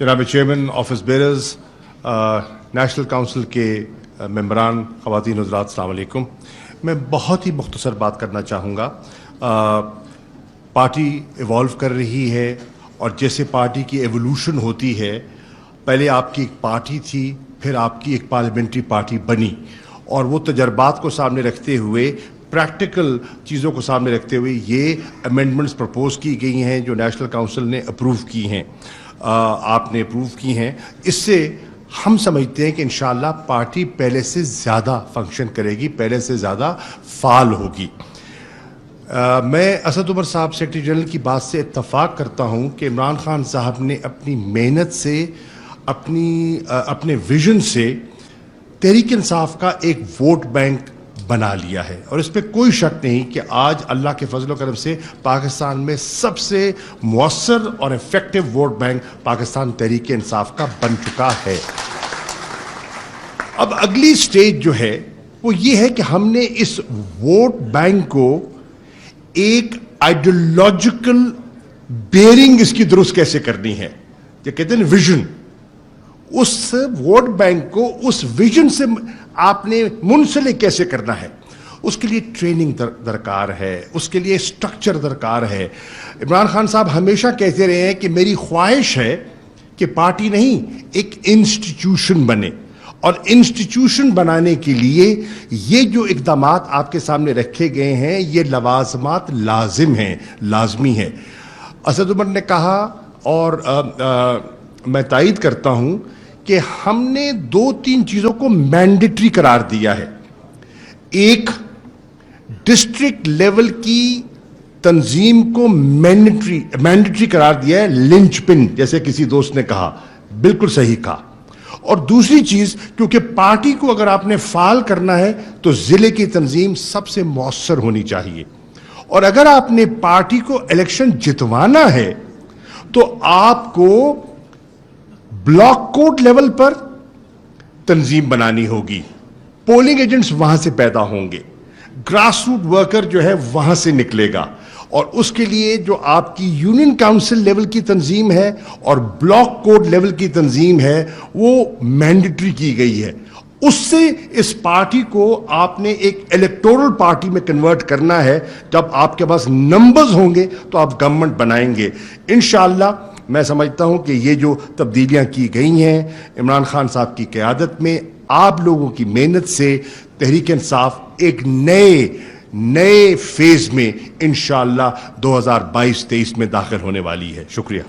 جناب chairman office bearers, national council کے ممبران، خواتین حضرات، السلام علیکم۔ میں بہت ہی مختصر بات کرنا چاہوں گا۔ پارٹی ایوالو کر رہی ہے، اور جیسے پارٹی کی ایوولوشن ہوتی ہے، پہلے آپ کی ایک پارٹی تھی، پھر آپ کی ایک پارلیمنٹری پارٹی بنی، اور وہ تجربات کو سامنے رکھتے ہوئے، پریکٹیکل چیزوں کو سامنے رکھتے ہوئے یہ امینڈمنٹس پرپوز کی گئی ہیں جو نیشنل کونسل نے اپروو کی ہیں، آپ نے اپروو کی ہیں۔ اس سے ہم سمجھتے ہیں کہ انشاءاللہ پارٹی پہلے سے زیادہ فنکشن کرے گی، پہلے سے زیادہ فعال ہوگی۔ میں اسد عمر صاحب سیکرٹری جنرل کی بات سے اتفاق کرتا ہوں کہ عمران خان صاحب نے اپنی محنت سے، اپنے ویژن سے تحریک انصاف کا ایک ووٹ بینک بنا لیا ہے، اور اس پہ کوئی شک نہیں کہ آج اللہ کے فضل و کرم سے پاکستان میں سب سے مؤثر اور effective vote bank Pakistan Tehreek Insaf کا بن چکا ہے۔ اب اگلی سٹیج جو ہے وہ یہ ہے کہ ہم نے اس ووٹ بینک کو ایک آئیڈیولوجیکل بیئرنگ اس کی درست کیسے کرنی ہے، یہ کہتے ہیں ویژن، اس ووٹ بینک کو اس ویژن سے آپ نے منسلک کیسے کرنا ہے، اس کے لیے ٹریننگ درکار ہے، اس کے لیے سٹرکچر درکار ہے۔ عمران خان صاحب ہمیشہ کہتے رہے ہیں کہ میری خواہش ہے کہ پارٹی نہیں، ایک انسٹیٹیوشن بنے، اور انسٹیٹیوشن بنانے کے لیے یہ جو اقدامات آپ کے سامنے رکھے گئے ہیں، یہ لوازمات لازم ہیں، لازمی ہیں۔ اسد عمر نے کہا، اور میں تائید کرتا ہوں کہ ہم نے 2-3 چیزوں کو مینڈیٹری قرار دیا ہے۔ ایک، ڈسٹرکٹ لیول کی تنظیم کو مینڈیٹری قرار دیا ہے، لنچ پن، جیسے کسی دوست نے کہا، بالکل صحیح کہا۔ اور دوسری چیز، کیونکہ پارٹی کو اگر آپ نے فعال کرنا ہے تو ضلع کی تنظیم سب سے مؤثر ہونی چاہیے، اور اگر آپ نے پارٹی کو الیکشن جتوانا ہے تو آپ کو بلاک کوٹ لیول پر تنظیم بنانی ہوگی، پولنگ ایجنٹس وہاں سے پیدا ہوں گے، گراس روٹ ورکر جو ہے وہاں سے نکلے گا، اور اس کے لیے جو آپ کی یونین کاؤنسل لیول کی تنظیم ہے اور بلاک کوٹ لیول کی تنظیم ہے وہ مینڈیٹری کی گئی ہے۔ اس سے اس پارٹی کو آپ نے ایک الیکٹورل پارٹی میں کنورٹ کرنا ہے۔ جب آپ کے پاس نمبرز ہوں گے تو آپ گورنمنٹ بنائیں گے انشاءاللہ۔ میں سمجھتا ہوں کہ یہ جو تبدیلیاں کی گئی ہیں عمران خان صاحب کی قیادت میں، آپ لوگوں کی محنت سے تحریک انصاف ایک نئے فیز میں انشاءاللہ 2022-23 میں داخل ہونے والی ہے۔ شکریہ۔